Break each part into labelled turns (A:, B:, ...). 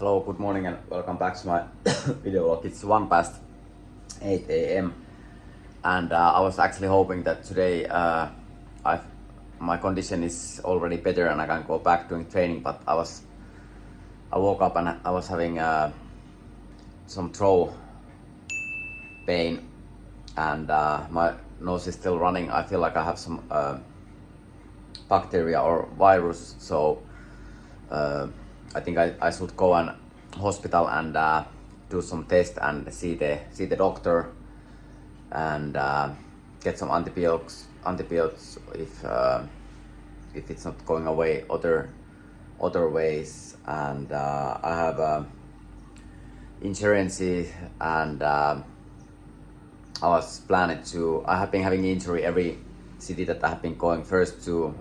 A: Hello, good morning and welcome back to my video log. It's 1 past 8 a.m. and I was actually hoping that today my condition is already better and I can go back doing training, but I woke up and I was having some throat pain and my nose is still running. I feel like I have some bacteria or virus, so I think I should go and hospital and do some test and see the doctor and get some antibiotics if it's not going away other ways. And I have insurance and I was planning to. I have been having injury every city that I have been going. First to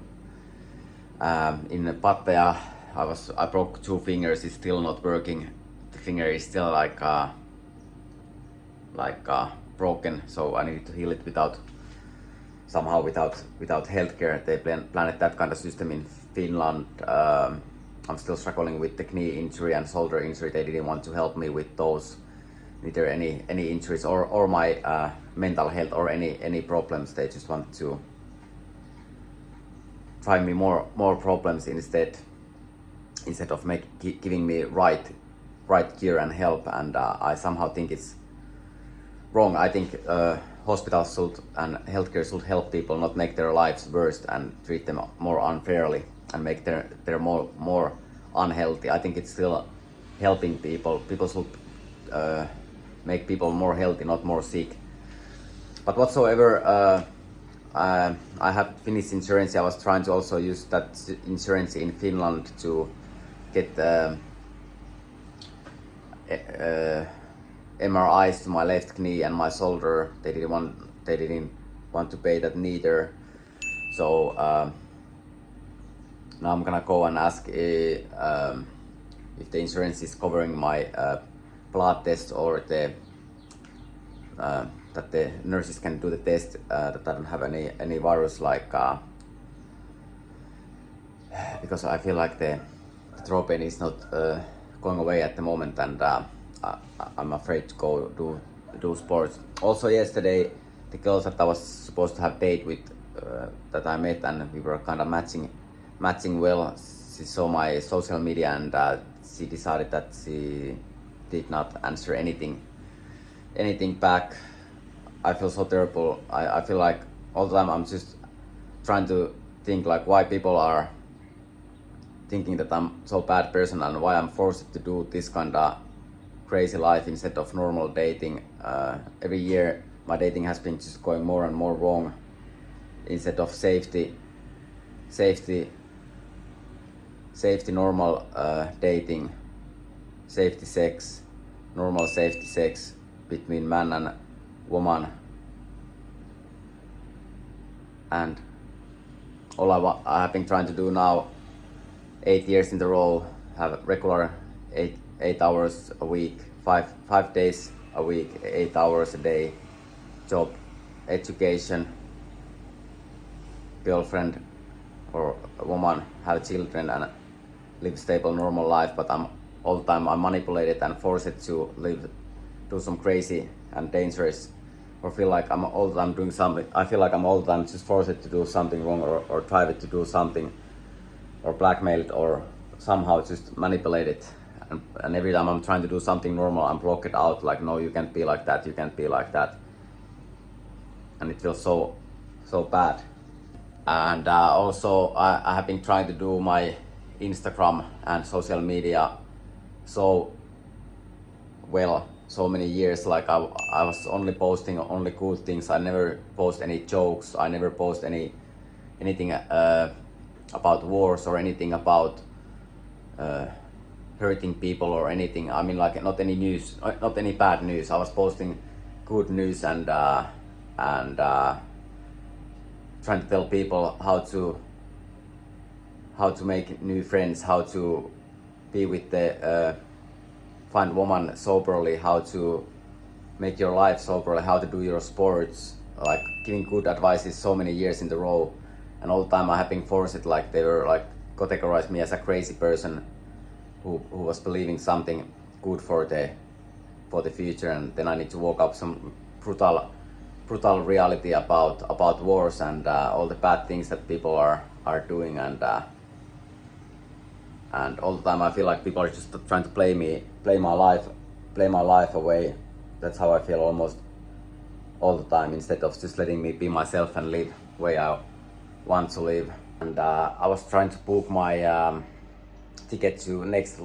A: in Pattaya. I broke 2 fingers. It's still not working. The finger is still like broken, so I need to heal it without healthcare. They planned that kind of system in Finland. I'm still struggling with the knee injury and shoulder injury. They didn't want to help me with those, neither any injuries or my mental health or any problems. They just want to find me more problems instead of giving me right gear and help. And I somehow think it's wrong. I think hospitals and healthcare should help people, not make their lives worse and treat them more unfairly and make their more unhealthy. I think it's still helping people. People should make people more healthy, not more sick. But whatsoever, I have Finnish insurance. I was trying to also use that insurance in Finland to get MRIs to my left knee and my shoulder. They didn't want to pay that neither. So now I'm gonna go and ask if the insurance is covering my blood test or that the nurses can do the test that I don't have any virus, because I feel like the throat pain is not going away at the moment, and I'm afraid to go do sports. Also yesterday, the girls that I was supposed to have date with, that I met and we were kind of matching well, she saw my social media and she decided that she did not answer anything back. I feel so terrible. I feel like all the time I'm just trying to think like why people are thinking that I'm so bad person and why I'm forced to do this kind of crazy life instead of normal dating. Every year my dating has been just going more and more wrong. Instead of safety normal dating, safety sex, normal safety sex between man and woman, and all I have been trying to do now 8 years in a row, have regular 8 hours a week, 5 days a week, 8 hours a day, job, education, girlfriend or a woman, have children and live stable normal life. But all the time I'm manipulated and forced to do some crazy and dangerous, or feel like I'm all the time doing something. I feel like I'm all the time just forced to do something wrong or try to do something, or blackmailed or somehow just manipulated. And every time I'm trying to do something normal, I'm blocked out, like no, you can't be like that, you can't be like that. And it feels so bad. And also I have been trying to do my Instagram and social media so well, so many years. Like I was only posting only good things. I never post any jokes. I never post anything about wars or anything about hurting people or anything. I mean, like not any news, not any bad news. I was posting good news and trying to tell people how to make new friends, how to be with the find woman soberly, how to make your life soberly, how to do your sports, like giving good advices so many years in a row. And all the time I have been forced, like they were like categorize me as a crazy person who was believing something good for the future, and then I need to walk up some brutal reality about wars and all the bad things that people are doing, and all the time I feel like people are just trying to play my life away. That's how I feel almost all the time, instead of just letting me be myself and live the way I want to live. And I was trying to book my ticket to next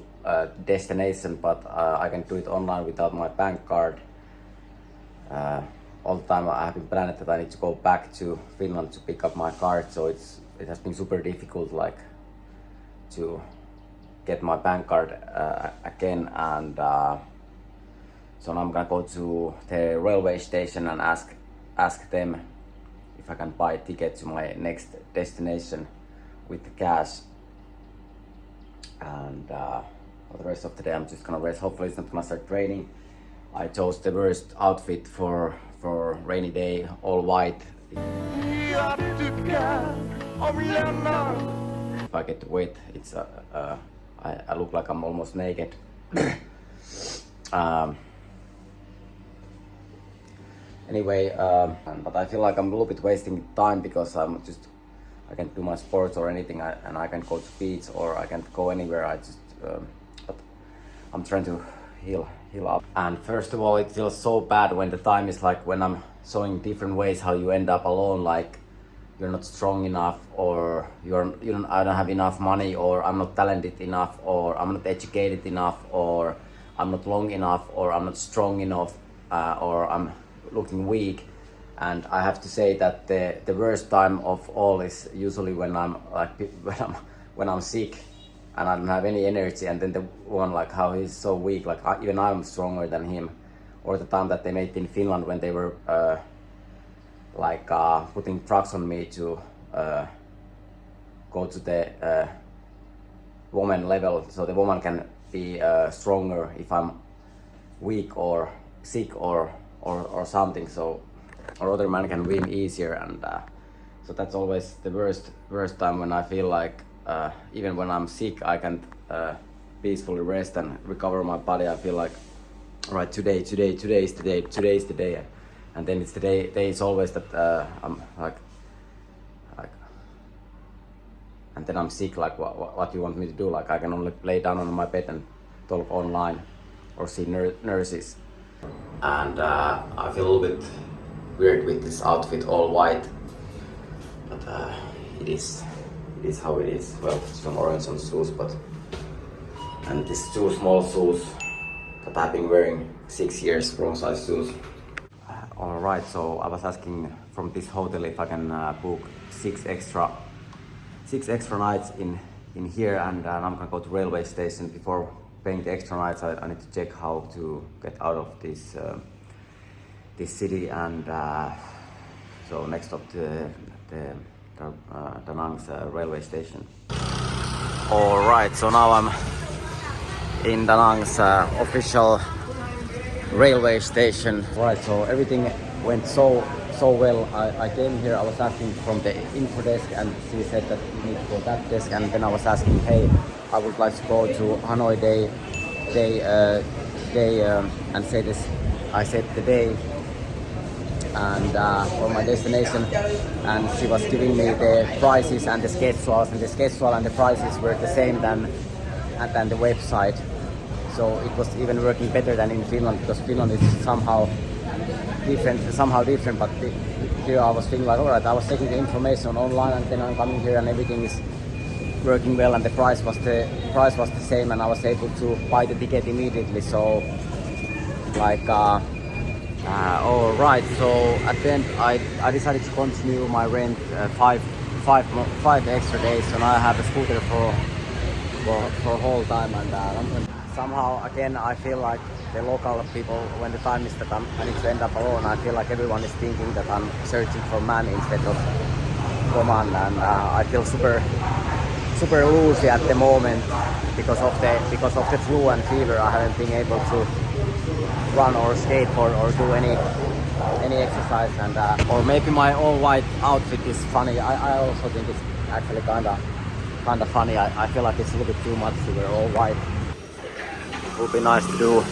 A: destination, but I can do it online without my bank card. All the time I have been planning that I need to go back to Finland to pick up my card, so it has been super difficult, like, to get my bank card again. And so now I'm gonna go to the railway station and ask them if I can buy a ticket to my next destination with the cash. And for the rest of the day I'm just gonna rest. Hopefully it's not gonna start raining. I chose the worst outfit for rainy day, all white. If I get wet, it's I look like I'm almost naked. Anyway, but I feel like I'm a little bit wasting time because I can't do my sports or anything, and I can't go to beach or I can't go anywhere. But I'm trying to heal up. And first of all, it feels so bad when the time is like when I'm showing different ways how you end up alone, like you're not strong enough, or I don't have enough money, or I'm not talented enough, or I'm not educated enough, or I'm not long enough, or I'm not strong enough, or I'm looking weak. And I have to say that the worst time of all is usually when I'm when I'm sick and I don't have any energy, and then the one, like, how he's so weak, like even I'm stronger than him. Or the time that they made in Finland when they were putting drugs on me to go to the woman level, so the woman can be stronger if I'm weak or sick or something, so or other man can win easier. And so that's always the worst time, when I feel like even when I'm sick I can't peacefully rest and recover my body. I feel like, right, today is the day, and then it's the day is always that I'm like, and then I'm sick, like what you want me to do? Like, I can only lay down on my bed and talk online or see nurses. And I feel a little bit weird with this outfit, all white, but it is how it is. Well, some orange on shoes, and these two small shoes that I've been wearing 6 years, wrong size shoes. Alright, so I was asking from this hotel if I can book six extra nights in here, and I'm gonna go to railway station. Before paying the extra nights, I need to check how to get out of this city, and so next stop to the Da Nang's railway station. Alright, so now I'm in Da Nang's official railway station. Right, so everything went so well. I came here, I was asking from the info desk, and she said that you need to go that desk, and then I was asking, hey, I would like to go to Hanoi day and say this. I said the day and for my destination, and she was giving me the prices and the schedules, and the schedule and the prices were the same than the website. So it was even working better than in Finland, because Finland is somehow different. But here I was thinking like, alright, I was taking the information online, and then I'm coming here and everything is working well, and the price was the same, and I was able to buy the ticket immediately. So like alright, so at the end I decided to continue my rent 5 extra days, so now I have a scooter for whole time. And somehow again I feel like the local people, when the time is that I need to end up alone, I feel like everyone is thinking that I'm searching for man instead of woman, and I feel super loosey at the moment because of the flu and fever. I haven't been able to run or skateboard or do any exercise, and or maybe my all white outfit is funny. I also think it's actually kinda funny. I feel like it's a little bit too much to wear all white. would be nice to do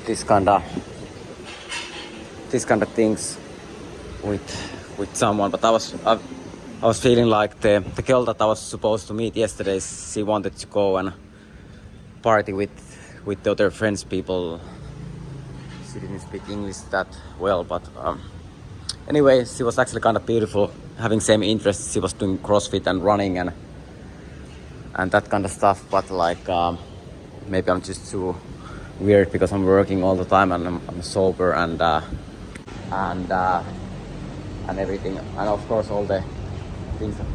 A: this kind of things with someone. But I was feeling like the girl that I was supposed to meet yesterday, she wanted to go and party with the other friends people. She didn't speak English that well, but anyway, she was actually kind of beautiful, having same interests. She was doing CrossFit and running and that kind of stuff. But like maybe I'm just too weird because I'm working all the time and I'm sober and everything, and of course all the things that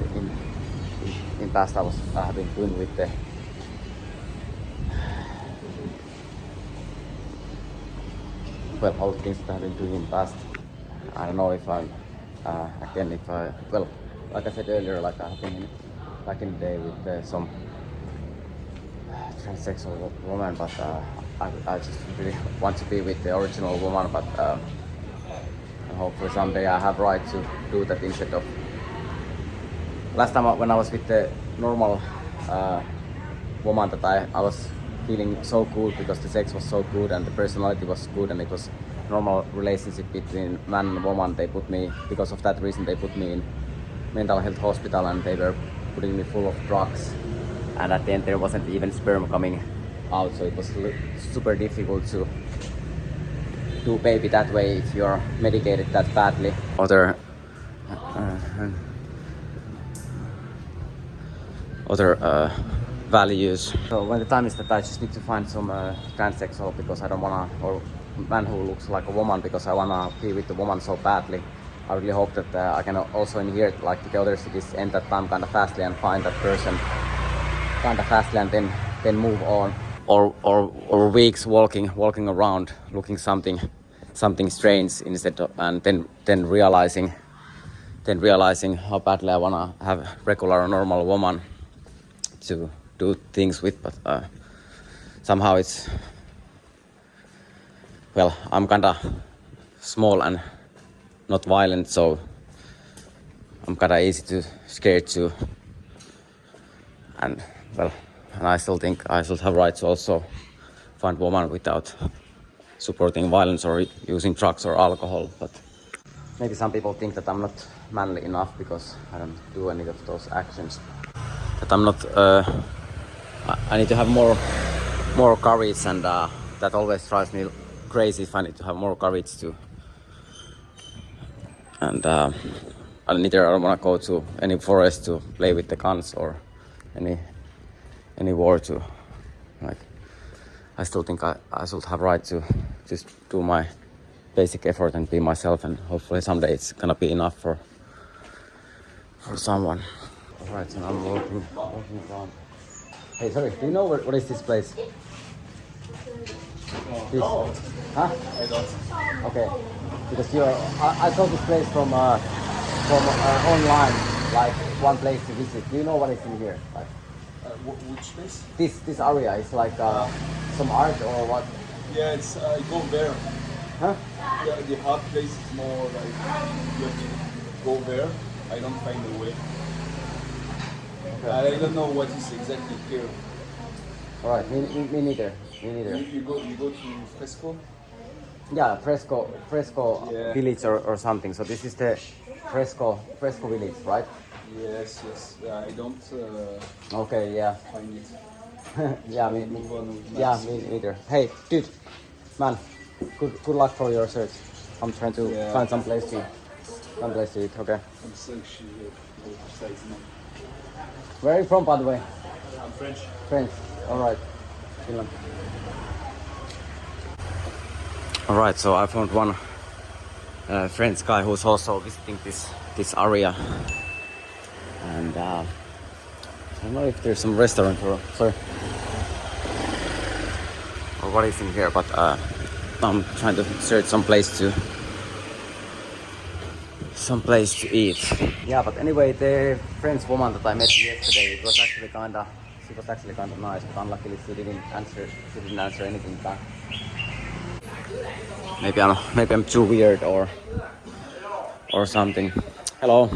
A: in past I have been doing with the all the things that I have been doing in the past. I don't know if I'm like I said earlier, like I have been back in the day with some transsexual woman, but I just really want to be with the original woman, but hopefully someday I have right to do that instead of last time when I was with the normal woman, that I was feeling so good because the sex was so good and the personality was good and it was normal relationship between man and woman. Because of that reason they put me in mental health hospital and they were putting me full of drugs, and at the end there wasn't even sperm coming out, so it was super difficult to do baby that way if you're medicated that badly. Other values. So when the time is that I just need to find some transsexual because I don't wanna, or man who looks like a woman because I wanna be with the woman so badly. I really hope that I can also in here, like the other cities, end that time kind of fastly and find that person kind of fastly and then move on. Or weeks walking around looking something strange instead of, and then realizing how badly I wanna have regular or normal woman to do things with, but somehow it's, well, I'm kinda small and not violent, so I'm kinda easy to scared to, and I still think I should have right to also find woman without supporting violence or using drugs or alcohol. But maybe some people think that I'm not manly enough because I don't do any of those actions. That I'm not. I need to have more courage, and that always drives me crazy if I need to have more courage to. And I don't want to go to any forest to play with the guns or any war to, like. I still think I should have right to just do my basic effort and be myself, and hopefully someday it's gonna be enough for someone. Alright, so I'm walking around. Hey, sorry, do you know what is this place? This? Huh?
B: I don't.
A: Okay, because I saw this place from online, like one place to visit. Do you know what is in here? Like,
B: Which place?
A: this area is like some art or what?
B: Yeah, it's go there.
A: Huh?
B: Yeah, the hot place is more like you have to go there. I don't find the way.
A: Okay.
B: I don't know what is exactly here.
A: Alright, me neither.
B: You go to Fresco.
A: Yeah, Fresco
B: Yeah.
A: village or something. So this is the Fresco village, right?
B: Yes. I don't
A: Okay, yeah.
B: find it.
A: Yeah, me neither. Hey, dude, man, good luck for your search. I'm trying to find some place to eat. Okay.
B: I'm so shit. Precise now.
A: Where are you from, by the way?
B: I'm French.
A: French. All right. Finland. All right. So I found one French guy who's also visiting this area, and I don't know if there's some restaurant or what is in here, but I'm trying to search some place to eat. Yeah, but anyway, the French woman that I met yesterday, she was actually kinda nice, but unluckily she didn't answer anything back. Maybe I'm too weird or something. Hello.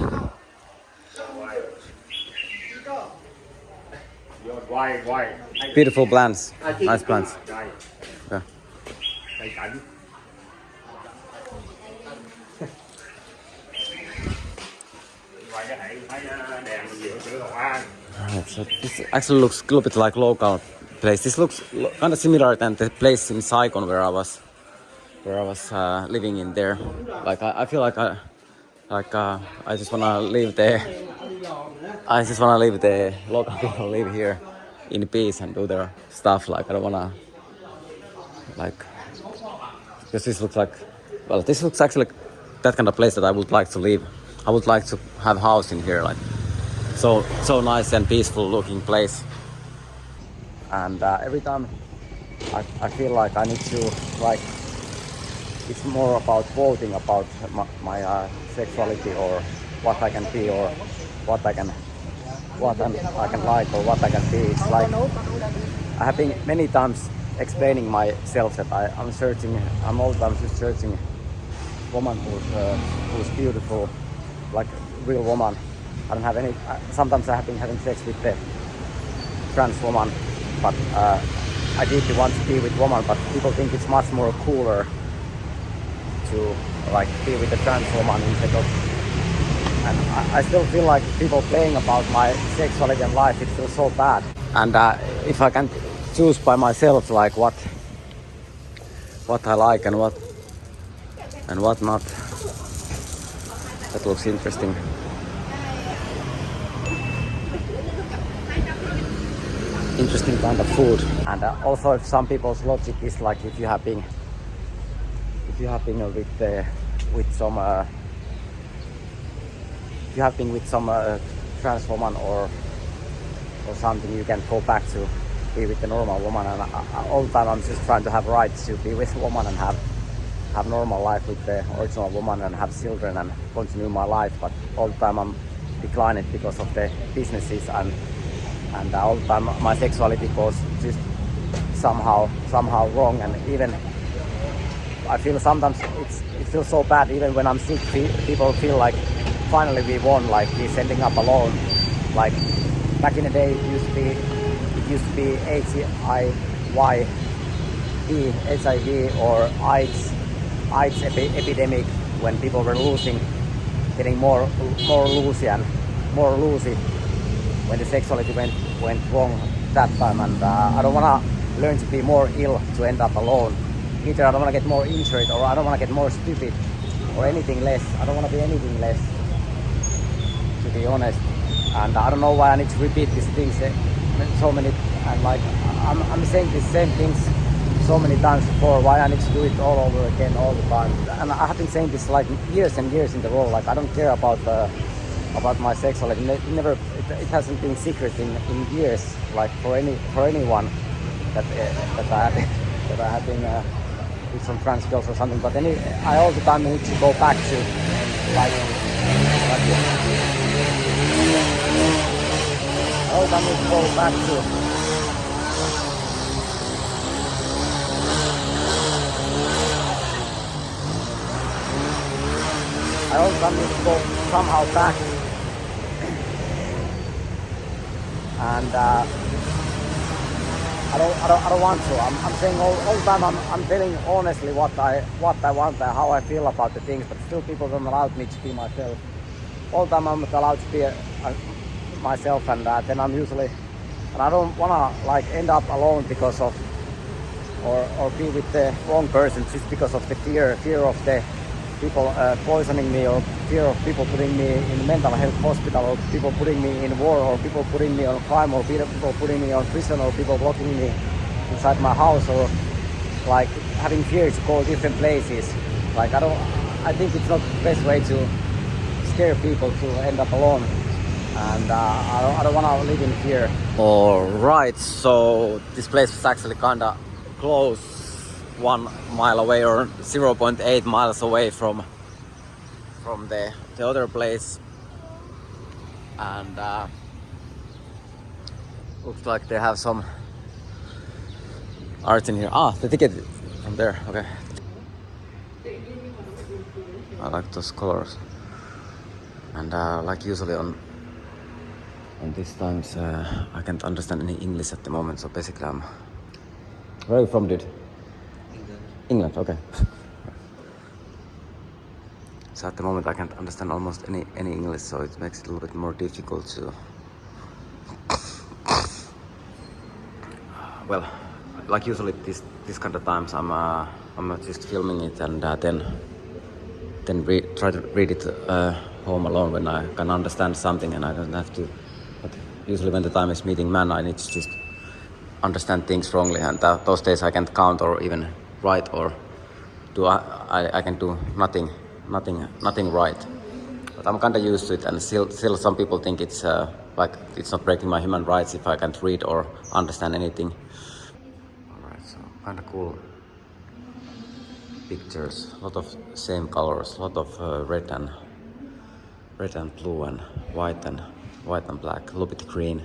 A: Beautiful plants, nice plants. Yeah. Right, so this actually looks a little bit like local place. This looks kind of similar than the place in Saigon where I was living in there. Like I feel like I just wanna leave the local people live here in peace and do their stuff. Like I don't wanna because this looks like this looks actually that kind of place that I would like to live. I would like to have a house in here, like so nice and peaceful looking place. And every time I feel like I need to it's more about voting about my sexuality or what I can be or what I can like or what I can be. It's like I have been many times explaining myself that I'm all the time just searching woman who's beautiful, like real woman. I don't have any. Sometimes I have been having sex with the trans woman, but I deeply want to be with woman. But people think it's much more cooler to be with the trans woman instead of. And I still feel like people playing about my sexuality and life. It feels so bad. And if I can choose by myself, like what I like and what not, that looks interesting. Interesting kind of food. And also, if some people's logic is like if you have been with some trans woman or something, you can go back to be with the normal woman. And all the time I'm just trying to have rights to be with a woman and have normal life with the original woman and have children and continue my life. But all the time I'm declining because of the businesses and all the time my sexuality goes just somehow wrong. And even I feel sometimes it feels so bad. Even when I'm sick, people feel like finally we won, like he's ending up alone. Like back in the day, it used to be HIV or AIDS epidemic, when people were getting more loosey when the sexuality went wrong that time. And I don't want to learn to be more ill to end up alone. Either I don't want to get more injured, or I don't want to get more stupid, or anything less. I don't want to be anything less, to be honest. And I don't know why I need to repeat these things so many, and like I'm saying these same things so many times before. Why I need to do it all over again all the time? And I have been saying this like years and years in the row. Like I don't care about my sexuality. It hasn't been secret in years. Like for anyone that I have been with some trans girls or something. But I all the time need to go back to like all the time need to go back to. I all the time need to go somehow back. And I don't want to. I'm saying all the time. I'm telling honestly what I want and how I feel about the things. But still, people don't allow me to be myself. All the time I'm not allowed to be myself, and then I'm usually. And I don't wanna end up alone because of, or be with the wrong person just because of the fear of the people poisoning me, or fear of people putting me in mental health hospital, or people putting me in war, or people putting me on crime, or people putting me on prison, or people blocking me inside my house, or like having fear to go different places. Like I think it's not the best way to scare people to end up alone. And I don't want to live in fear. Alright, so this place was actually kinda close, 1 mile away or 0.8 miles away from the other place. And looks like they have some art in here. The ticket from there, okay. I like those colors. And like usually on And this times I can't understand any English at the moment, so basically I'm... Where are you from, dude? England, okay. So at the moment I can't understand almost any English, so it makes it a little bit more difficult to... Well, like usually this kind of times I'm just filming it and then try to read it home alone when I can understand something and I don't have to. But usually when the time is meeting man, I need to just understand things wrongly, and those days I can't count or even write or do. I can do nothing right. But I'm kind of used to it, and still some people think it's like it's not breaking my human rights if I can't read or understand anything. Alright, so kind of cool pictures, a lot of same colors, a lot of red and blue and white and black, a little bit green.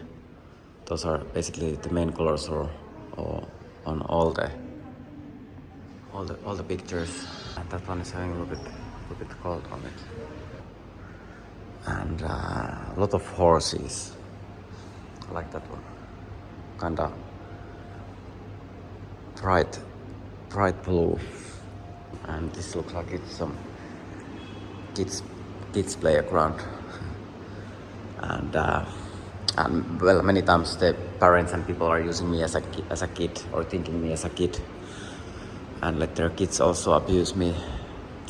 A: Those are basically the main colors or on all the pictures. And that one is having a little bit cold on it. And a lot of horses. I like that one. Kinda bright blue. And this looks like it's some kids playground. And well, many times the parents and people are using me as a kid or thinking me as a kid, and let their kids also abuse me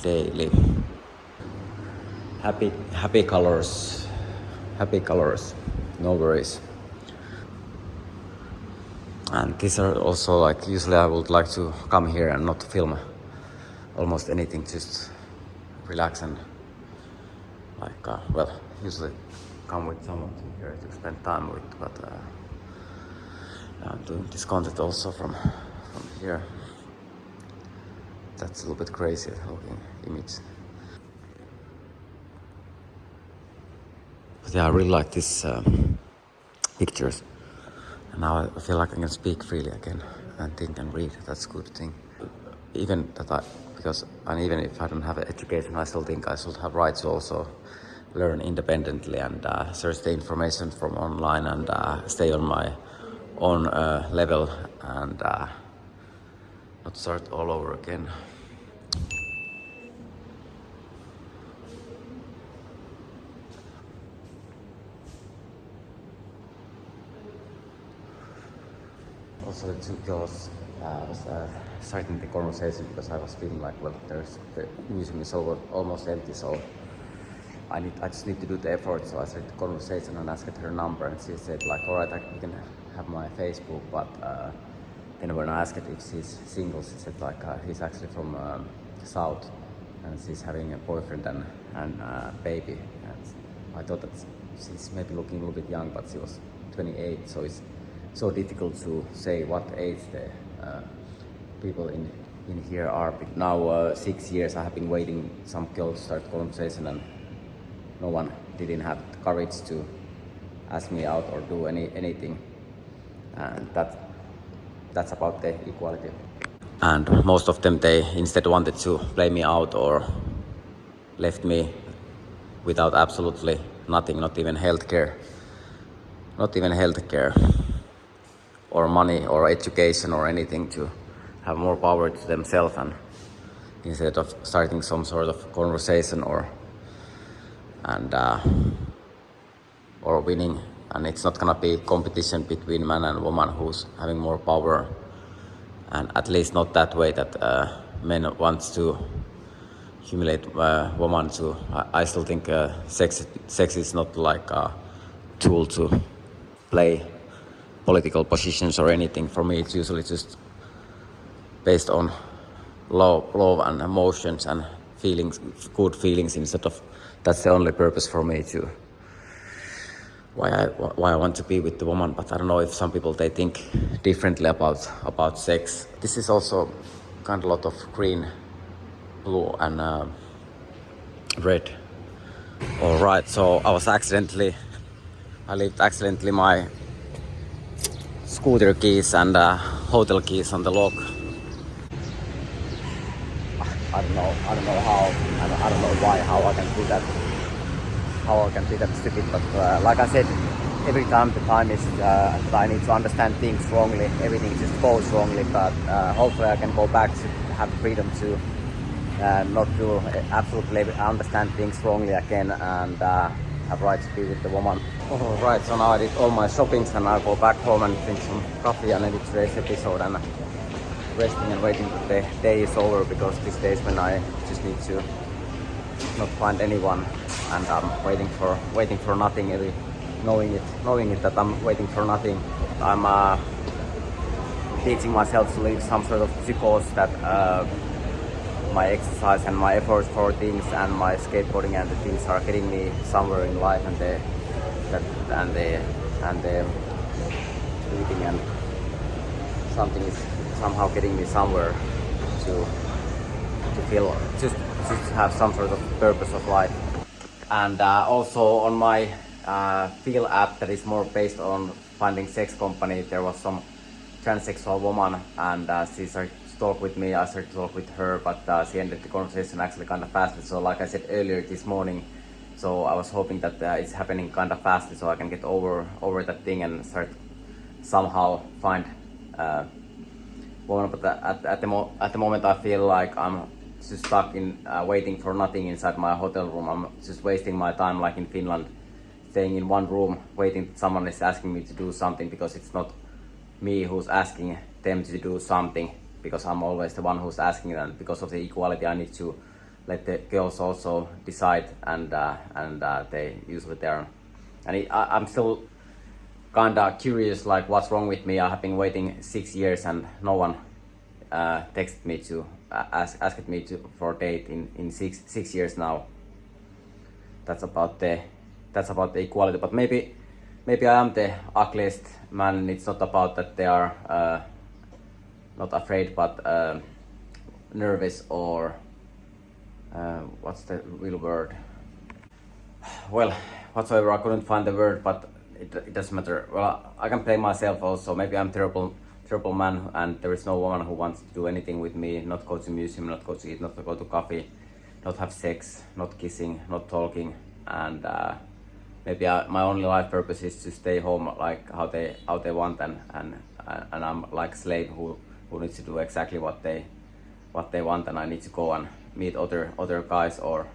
A: daily. Happy colors, no worries. And these are also like, usually I would like to come here and not film almost anything, just relax and like well, usually come with someone here to spend time with, but I'm doing this content also from here. That's a little bit crazy looking image. But yeah, I really like these pictures. And now I feel like I can speak freely again and think and read. That's a good thing. Even if I don't have an education, I still think I should have rights to also learn independently and search the information from online and stay on my own level and not start all over again. Also, the two girls was starting the conversation because I was feeling like, well, the museum is almost empty, so I just need to do the effort. So I started the conversation and asked her number, and she said like, all right, you can have my Facebook, but then when I asked if she's single, she said like he's actually from South, and she's having a boyfriend and baby. And I thought that she's maybe looking a little bit young, but she was 28, so it's so difficult to say what age the people in here are. Now 6 years I have been waiting some girl to start conversation, and no one didn't have the courage to ask me out or do anything. And that's about the equality. And most of them, they instead wanted to play me out or left me without absolutely nothing, not even healthcare or money or education or anything, to have more power to themselves, and instead of starting some sort of conversation or winning. And it's not gonna be competition between man and woman who's having more power, and at least not that way that men wants to humiliate woman. To I still think sex is not like a tool to play political positions or anything. For me, it's usually just based on love and emotions and feelings, good feelings, instead of, that's the only purpose for me to why I want to be with the woman. But I don't know if some people, they think differently about sex. This is also kind of a lot of green, blue and red. All right, so I left accidentally my scooter keys and hotel keys on the lock. I don't know how, I don't know why, how I can do that stupid, but like I said, every time the time is that I need to understand things wrongly, everything just goes wrongly, but hopefully I can go back to have freedom to not to absolutely understand things wrongly again and have right to be with the woman. Alright, so now I did all my shoppings and I'll go back home and drink some coffee and edit today's episode and resting and waiting that the day is over, because these days when I just need to not find anyone and I'm waiting for nothing, knowing it that I'm waiting for nothing. I'm teaching myself to live some sort of psychos that my exercise and my efforts for things and my skateboarding and the things are getting me somewhere in life, and the reading and something is somehow getting me somewhere to feel just have some sort of purpose of life. And also on my Feel app that is more based on finding sex company, there was some transsexual woman and she started to talk with me. I started to talk with her, but she ended the conversation actually kind of fast. So like I said earlier this morning, so I was hoping that it's happening kind of fast so I can get over that thing and start somehow find woman. But at the moment I feel like I'm just stuck in waiting for nothing inside my hotel room. I'm just wasting my time like in Finland, staying in one room waiting that someone is asking me to do something, because it's not me who's asking them to do something, because I'm always the one who's asking them. Because of the equality I need to let the girls also decide, and they usually there. And I'm still kinda curious like what's wrong with me. I have been waiting 6 years and no one texted me to asked me to for a date in six years now. That's about the equality. But maybe I am the ugliest man, and it's not about that they are not afraid, but nervous, or what's the real word? Well, whatsoever, I couldn't find the word, but it doesn't matter. Well, I can blame myself also. Maybe I'm terrible man, and there is no woman who wants to do anything with me, not go to museum, not go to eat, not to go to coffee, not have sex, not kissing, not talking, and maybe my only life purpose is to stay home like how they want, and I'm like a slave who needs to do exactly what they want, and I need to go and meet other guys or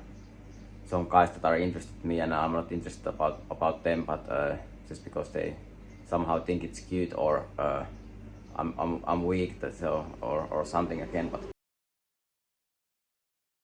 A: some guys that are interested in me, and I'm not interested about them, but just because they somehow think it's cute, or I'm weak, or something again. But